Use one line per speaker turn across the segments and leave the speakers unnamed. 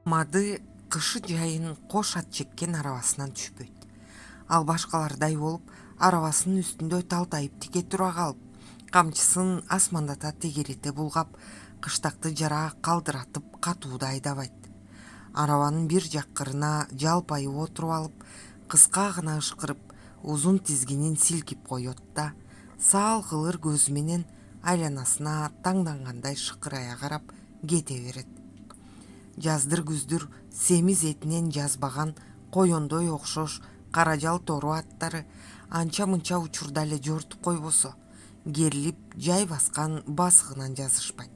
Мады кышы жайын кош ат жеккен арабасынан түшпөйт. Ал башкалардай болуп, арабасынын үстүндө талтайып тике тура калып, камчысын асмандата тегерете булгап, кыштакты жара калдыратып катууда айдабайт. Арабанын бир жак кырына жалпайып отуруп алып, кыска гана ышкырып, узун тизгинин силкип коет да, саал кылыр көзү менен айланасына таңдангандай шыкырая карап кете берет. Жаздыр күздүр семиз этинен жазбаган коёндой окшош каражал тору аттары анча мынча учурда эле жортуп койбосо, керилип жай баскан басыгынан жазышпайт.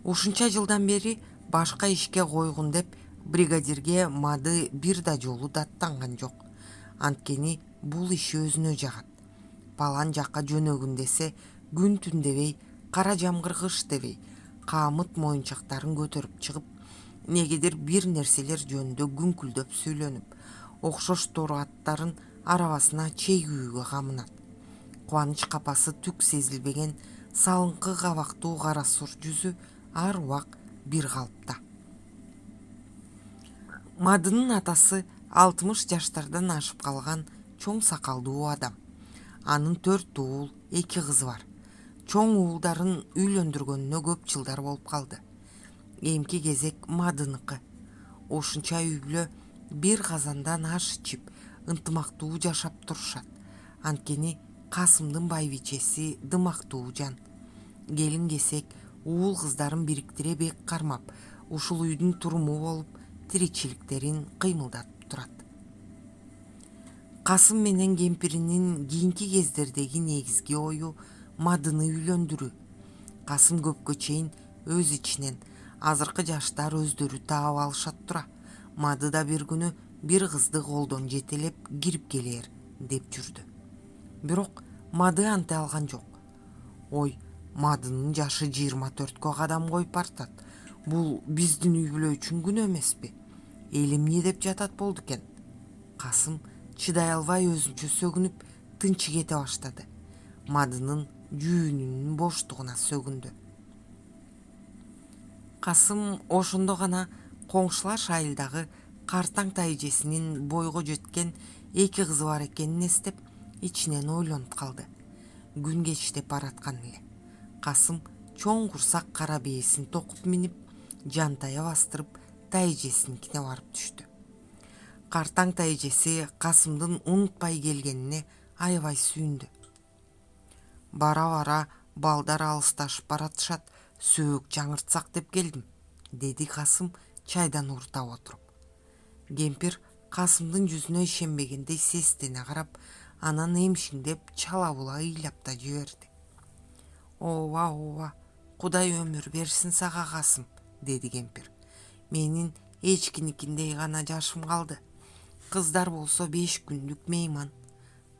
Ушунча жылдан бери башка ишке койгун деп бригадирге Мады бир да жолу даттанган жок. Анткени бул иши өзүнө жагат. Палан жакка жөнөгүн десе, күн түн дебей, кара жамгыр кыш дебей, камыт моюнчактарын көтөрүп чыгып, негедир бир нерселер жөнүндө күңкүлдөп сүйлөнүп, окшош тору аттарын арабасына чейгүүгө камынат. Кубаныч капасы түк сезилбеген салыңкы кабактуу кара сур жүзү ар убак бир калыпта. Мадынын атасы 60 жаштардан ашып калган чоң сакалдуу адам. Анын 4 уул, 2 кызы бар. Чоң уулдарын үйлөндүргөнүнө көп жылдар болуп калды. Эмки кезек Мадыныкы. Ошунча үй бүлө бир казандан аш ичип, ынтымактуу жашап турушат. Анткени Касымдын байбичеси дымактуу жан. Келин кесек уул кыздарын бириктире бек кармап, ушул үйдүн туруму болуп, тиричиликтерин кыймылдатып турат. Касым менен кемпиринин кийинки кездердеги негизги ою Мадыны үйлөндүрүү. Касым көпкө чейин өз ичинен азыркы жаштар өздөрү таап алышат тура, Мады да бир күнү бир кызды колдон жетелеп кирип келээр деп жүрдү. Бирок Мады анте алган жок. Ой, Мадынын жашы 24кө кадам коюп бартат. Бул биздин үй бүлө үчүн күнөө эмеспи? Эл эмне деп жатат болду экен? Касым чыдай албай өзүнчө сөгүнүп, тынчы кете баштады. Мадынын жүүнүнүн боштугуна сөгүндү. Касым ошондо гана коңшулаш айылдагы картаң тайжесинин бойго жеткен 2 кызы бар экенин эстеп, ичинен ойлонуп калды. Күн кечтеп бараткан эле. Касым чоң курсак кара бээсин токуп минип, жантая бастырып, тайжесиникине барып түштү. Картаң тайжеси Касымдын унутпай келгенине аябай сүйүндү. Бара-бара балдар алысташып баратышат, сөөк жаңыртсак деп келдим, деди Касым чайдан урутап отуруп. Кемпир Касымдын жүзүнө ишенбегендей сестене карап, анан эмшиңдеп чала була ыйлап да жиберди. Ооба, Кудай өмүр берсин сага, Касым, деди кемпир. Менин эчкиникиндей гана жашым калды. Кыздар болсо 5 күндүк мейман.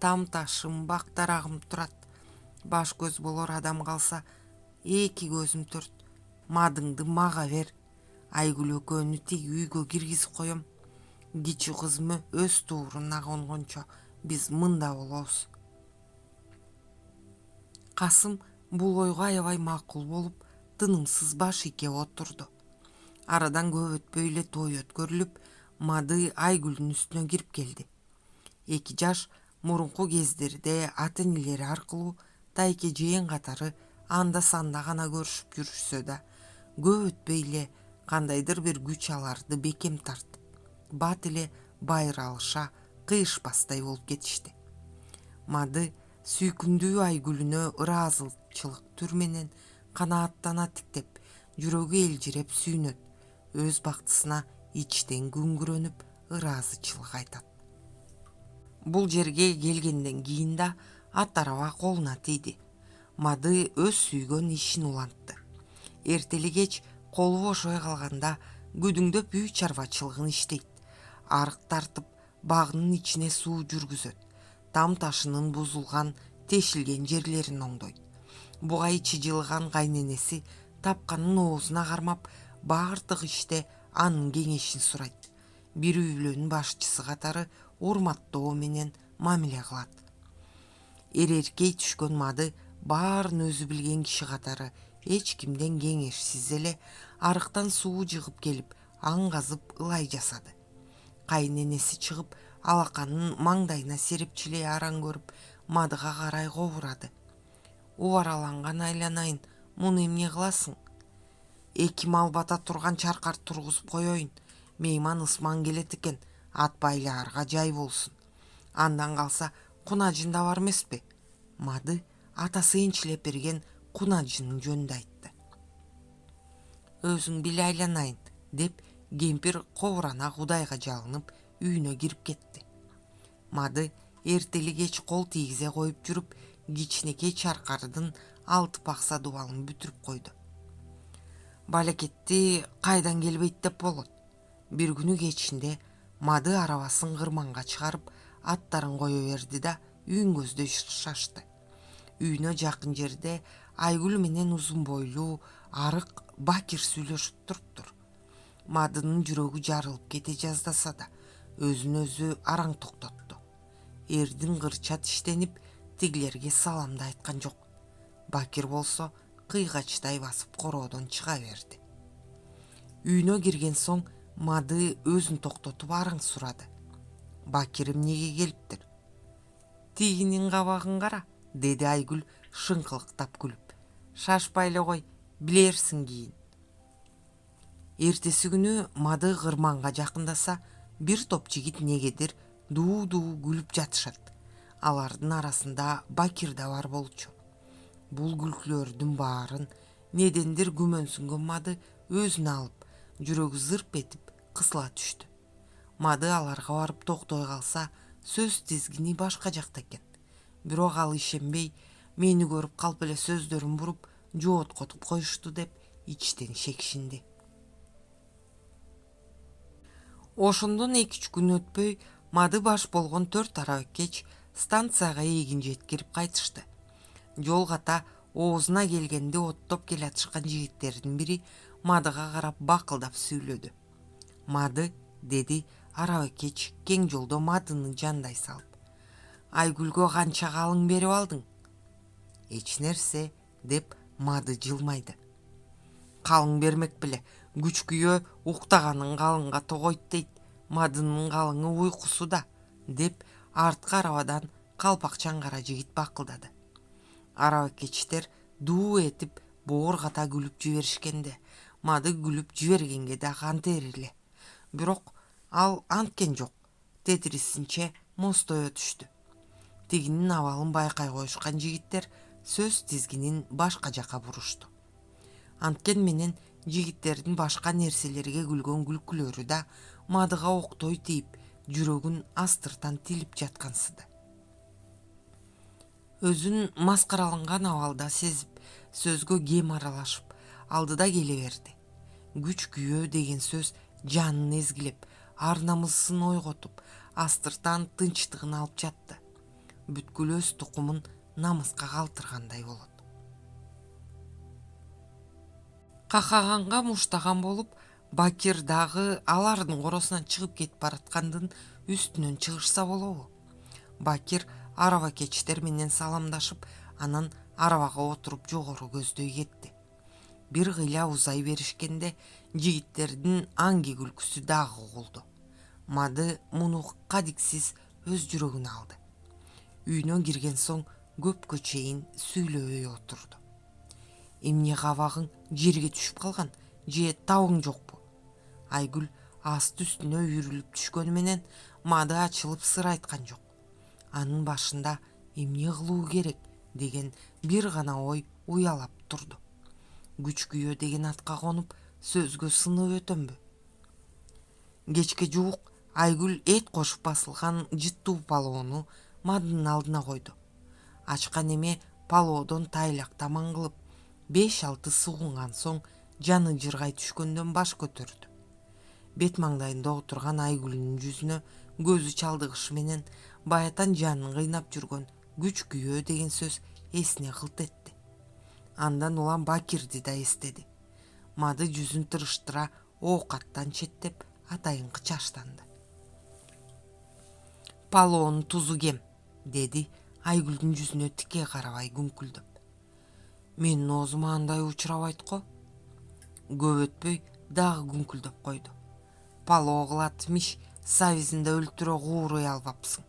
Там ташым, бак дарагым турат. Баш көз болор адам калса, 2 көзүм төрт. Мадыңды мага бер. Айгүл экөөнү тиги үйгө киргизип коем. Кичүү кызым өз тууруна конгончо биз мында болобуз. Касым бул ойго аябай макул болуп, тынымсыз баш ийкеп отурду. Арадан көп өтпөй эле той өткөрүлүп, Мады Айгүлдүн үстүнө кирип келди. 2 жаш мурунку кездерде ата энелери аркылуу тайке жээн катары анда-санда гана көрүшүп жүрүшсө да, көп өтпөй эле кандайдыр бир күч аларды бекем тартып, бат эле байыралыша, кыйышпастай болуп кетишти. Мады сүйкүмдүү Айгүлүнө ыраазычылык түр менен канааттана тиктеп, жүрөгү элжиреп сүйүнөт, өз бактысына ичтен күңгүрөнүп ыраазычылык айтат. Бул жерге келгенден кийин да ат араба колуна тийди. Мады өз сүйгөн ишин улантты. Эртели кеч колу бошой калганда күдүңдөп үй чарбачылыгын иштейт. Арык тартып, багынын ичине суу жүргүзөт. Там ташынын бузулган, тешилген жерлерин оңдойт. Буга ичи жылган кайненеси тапканын оозуна кармап, баардык иште анын кеңешин сурайт. Бир үй бүлөнүн башчысы катары урматтоо менен мамиле кылат. Эреркей түшкөн Мады баарын өзү билген киши катары эч кимден кеңешсиз эле арыктан суу жыгып келип, аңгазып ылай жасады. Кайненеси чыгып алаканын маңдайына серепчилей араң көрүп Мадыга карай кобурады. Убараланган айланайын, муну эмне кыласың? Эки мал бата турган чаркар тургузуп коеюн. Мейман ысман келет экен, ат байлаарга жай болсун. Андан калса кунажын да бар эмеспи? Мады атасы энчилеп берген кунажынын жөнүндө айтты. Өзүң биле айланайын, деп кемпир кобурана Кудайга жалынып үйүнө кирип кетти. Мады эртели кеч кол тийгизе коюп жүрүп, кичинекей чаркардын алты пакса дубалын бүтүрүп койду. Балекетти кайдан келбейт деп болот. Бир күнү кечинде Мады арабасын кырманга чыгарып, аттарын кое берди да үйүн көздөй шашты. Үйүнө жакын жерде Айгүл менен узун бойлуу, арык Бакир сүйлөшүп туруптур. Мадынын жүрөгү жарылып кете жаздаса да, өзүн өзү араң токтотту. Эрдин кырча тиштенип, тигилерге саламды айткан жок. Бакир болсо кыйгачтай басып короодон чыга берди. Үйүнө кирген соң Мады өзүн токтотуп араң сурады. Бакир эмнеге келиптир? Тигинин кабагын кара, деди Айгүл шыңкылыктап күлүп. Шашпай эле кой, билерсиң кийин. Эртеси күнү Мады кырманга жакындаса, бир топ жигит негедир дуу-дуу күлүп жатышат. Алардын арасында Бакир да бар болчу. Бул күлкүлөрдүн баарын недендир күмөнсүнгөн Мады өзүнө алып, жүрөгү зырп этип кысыла түштү. Мады аларга барып токтой калса, сөз тизгини башка жакта экен. Бирок ал ишенбей, мени көрүп калп эле сөздөрүн буруп, жооткотуп коюшту деп ичтен шекшинди. Ошондон 2-3 күн өтпөй, Мады баш болгон 4 арабекеч станцияга эгин жеткирип кайтышты. Жол ката оозуна келгенде оттоп келатышкан жигиттердин бири Мадыга карап бакылдап сүйлөдү. Мады, деди арабекеч кең жолдо Мадыны жандай салып. Айгүлгө канча калың берип алдың? Эч нерсе, деп Мады жылмайды. Калың бермек беле, күч күйөө уктаганын калыңга тогойт дейт. Мадынын калыңы уйкусуда, деп арткы арабадан калпакчан кара жигит бакылдады. Арабекечтер дуу этип боор ката күлүп жиберишкенде, Мады күлүп жибергенге да канте эле. Бирок ал анткен жок, тетрисинче мостое түштү. Тигинин абалын байкай коюшкан жигиттер сөз тизгинин башка жака бурушту. Анткен менен жигиттердин башка нерселерге күлгөн күлкүлөрү да Мадыга октой тийип, жүрөгүн астыртан тилип жаткансыды. Өзүн маскараланган абалда сезип, сөзгө кем аралашып, алдыда келе берди. Күч күйөө деген сөз жанын эзгилеп, ар намысын ойготуп, астыртан тынчтыгын алып жатты. Бүткүл өз тукумун намыска калтыргандай болот. Какаганга муштаган болуп, Бакир дагы алардын коросунан чыгып кетип бараткандын үстүнөн чыгышса болобу? Бакир арабакечтер менен саламдашып, анан арабага отуруп жогору көздөй кетти. Бир кыйла узай беришкенде жигиттердин аңги күлкүсү дагы угулду. Мады муну кадиксиз өз жүрөгүнө алды. Үйүнө кирген соң көпкө чейин сүйлөбөй отурду. Эмне кабагың жерге түшүп калган, же табың жокпу? Айгүл асты үстүнө үйрүлүп түшкөнү менен Мады ачылып сыр айткан жок. Анын башында эмне кылуу керек деген бир гана ой уялап турду. Күч күйөө деген атка конуп, сөзгө сынып өтөмбү? Кечке жуук Айгүл эт кошуп басылган жыттуу палоону Мадынын алдына койду. Ачкан эме палоодон тайлак таман кылып, 5-6 сугунган соң жаны жыргай түшкөндөн баш көтөрдү. Бет маңдайында отурган Айгүлүнүн жүзүнө көзү чалдыгышы менен баятан жанын кыйнап жүргөн күч күйөө деген сөз эсине кылт этти. Андан улам Бакирди да эстеди. Мады жүзүн тырыштыра оокаттан четтеп атайынкы чачтанды. Палоонун тузу кем, деди Айгүлдүн жүзүнө тике карабай күңкүлдөп. Менин оозума андай учурабайт го. Көп өтпөй дагы күңкүлдөп койду. палоо кылатмиш сабизинде өлтүрө кууруй албапсың.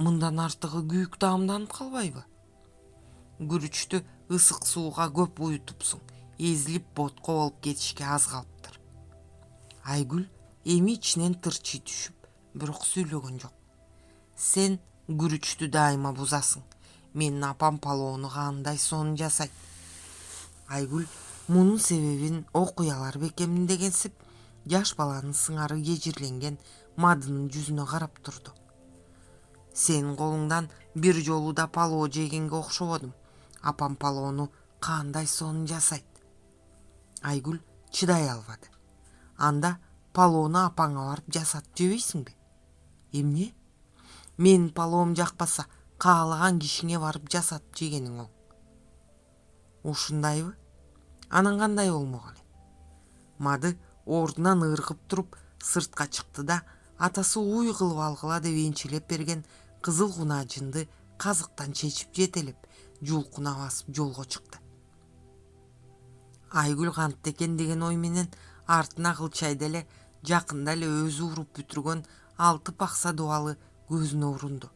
Мындан артыгы күйүк даамданып калбайбы? Күрүчтү ысык сууга көп уютупсуң, эзилип ботко болуп кетишке аз калыптыр. Айгүл эми ичинен тырчый түшүп, бирок сүйлөгөн жок. Сен күрүчтү дайыма бузасың. Менин апам палоону кандай сонун жасайт. Айгүл мунун себебин окуялар бекемин дегенсип, жаш баланын сыңары кежирленген Мадынын жүзүнө карап турду. Сенин колуңдан бир жолу да палоо жегенге окшободум. Апам палоону кандай сонун жасайт. Айгүл чыдай албады. Анда палоону апаңа барып жасатып жебейсиңби? Эмне? Менин палоом жакпаса, каалаган кишиңе барып жасатып жегениң оң. Ушундайбы? Анан кандай болмок эле? Мады ордунан ыргып туруп сыртка чыкты да атасы уй кылып алгыла деп энчилеп берген кызыл кунаажынды казыктан чечип жетелеп, жулкуна басып жолго чыкты. Айгүл кантты экен деген ой менен артына кылчайды эле жакында эле өзү уруп бүтүргөн 6 пакса дубалы көзүнө урунду.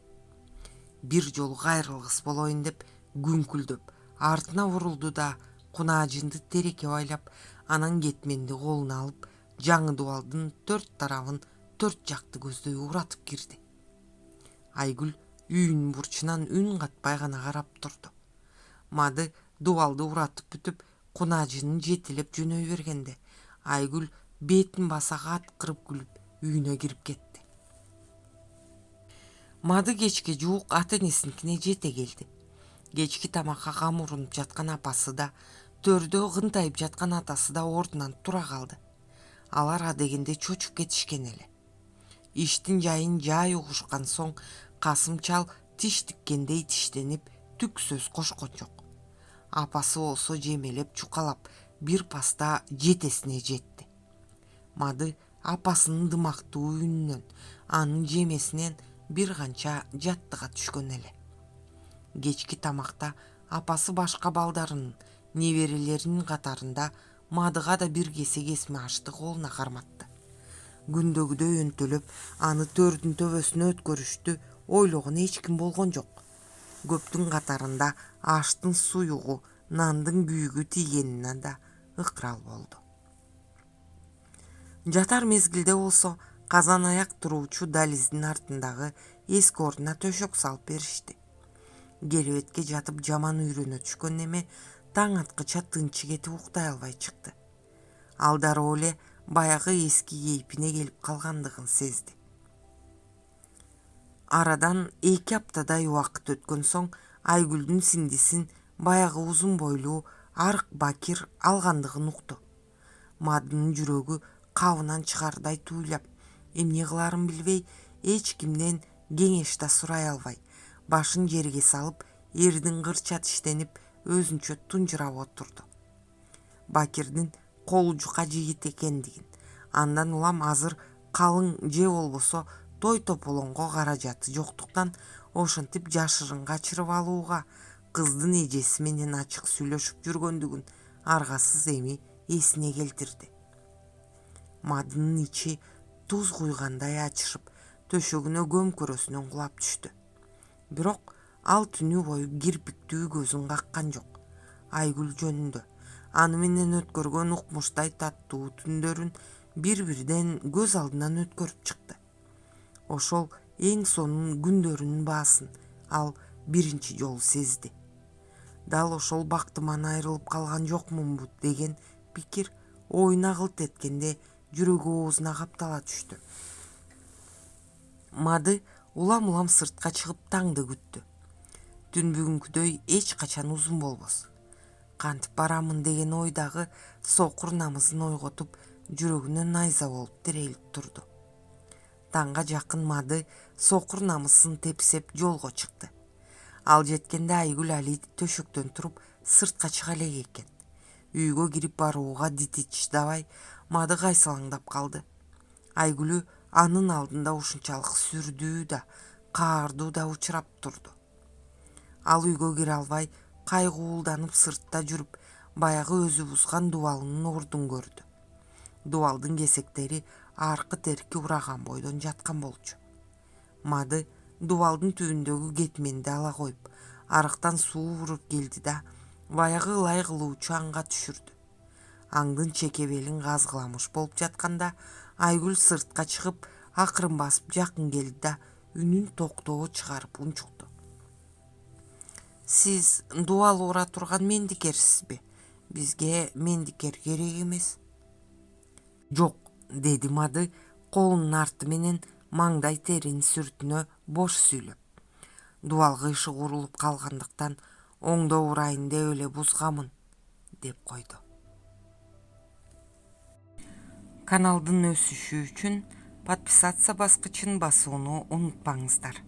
Бир жолу кайрылгыс болоюн деп күңкүлдөп артына бурулду да кунаажынды тереке байлап, анан кетменди колуна алып, жаңы дубалдын 4 тарабын 4 жакты көздөй уратып кирди. Айгүл үйүнүн бурчунан үн катпай гана карап турду. Мады дубалды уратып бүтүп, кунаажынын жетелеп жөнөй бергенде Айгүл бетин баса каткырып күлүп үйүнө кирип кетти. Мады кечке жуук ата-энесиникине жете келди. Кечки тамакка камурунуп жаткан апасы да, төрдө кынтайып жаткан атасы да ордунан тура калды. Алар адегенде чочуп кетишкен эле. Иштин жайын жай угушкан соң Касым чал тиш тиккендей тиштенип түк сөз кошкон жок. Апасы болсо жемелеп чукалап бир паста жетесине жетти. Мады апасынын дымактуу үнүнөн, анын жемесинен бир канча жаттыга түшкөн эле. Кечки тамакта апасы башка балдарынын, неберелеринин катарында Мадыга да бир кесе кесме ашты колуна карматты. Күндөгүдөй өнтөлөп аны төрдүн төбөсүнө өткөрүштү ойлогон эч ким болгон жок. Көптүн катарында аштын суюгу, нандын күйүгү тийгенине да ыкрал болду. Жатар мезгилде болсо казан аяк туруучу дализдин артындагы эски ордуна төшөк салып беришти. Керебетке жатып жаман үйрөнө түшкөн неме таң аткыча тынчы кетип уктай албай чыкты. Ал дароо эле баягы эски кейпине келип калгандыгын сезди. Арадан 2 аптадай убакыт өткөн соң Айгүлдүн сиңдисин баягы узун бойлуу Арык Бакир алгандыгын укту. Мадынын жүрөгү кабынан чыгардай туйлап, эмне кыларын билбей, эч кимден кеңеш да сурай албай, башын жерге салып, эрдин кырча тиштенип, өзүнчө тунжурап отурду. Бакирдин колу жука жигит экендигин, андан улам азыр калың же болбосо той тополоңго каражаты жоктуктан ошентип жашырын качырып алууга кыздын эжеси менен ачык сүйлөшүп жүргөндүгүн аргасыз эми эсине келтирди. Мадынын ичи туз куйгандай ачышып, төшөгүнө көмкөрөсүнөн кулап түштү. Бирок ал түнү бою кирпиктүү көзүн каккан жок. Айгүл жөнүндө аны менен өткөргөн укмуштай таттуу түндөрүн бир-бирден көз алдынан өткөрүп чыкты. Ошол эң сонун күндөрүнүн баасын ал биринчи жолу сезди. Дал ошол бактыман айрылып калган жокмунбу деген пикир оюна кылт эткенде жүрөгү оозуна каптала түштү. Мады улам сыртка чыгып таңды күттү. Түн бүгүнкүдөй эч качан узун болбос. Кантип барамын деген ойдагы сокур намызын ойготуп, жүрөгүнө найза болуп тирелип турду. Таңга жакын Мады сокур намысын тепсеп жолго чыкты. Ал жеткенде Айгүл али төшөктөн туруп сыртка чыга элек экен. Үйгө кирип барууга дити чыдабай, Мады кайсалаңдап калды. Айгүлү анын алдында ушунчалык сүрдүү да, каардуу да учурап турду. Ал үйгө кире албай, кайгуулданып сыртта жүрүп, баягы өзү бузган дубалынын ордун көрдү. Дубалдын кесектери аркы терки ураган бойдон жаткан болчу. Мады дубалдын түбүндөгү кетменди ала коюп, арыктан суу уруп келди да баягы ылай кылуучу аңга түшүрдү. Аңдын чекебелин казгыламыш болуп жатканда Айгүл сыртка чыгып акырын басып жакын келди да үнүн токтоо чыгарып унчукту. Сиз дубал ура турган мендикерсизби? Бизге мендикер керек эмес. Жок, деди Мады колунун арты менен маңдай терин сүртүнө бош сүйлөп. Дубал кыйшык урулуп калгандыктан оңдо урайын деп эле бузгамын, деп койду. Каналдын өсүшү үчүн подписаться баскычын басууну унутпаңыздар.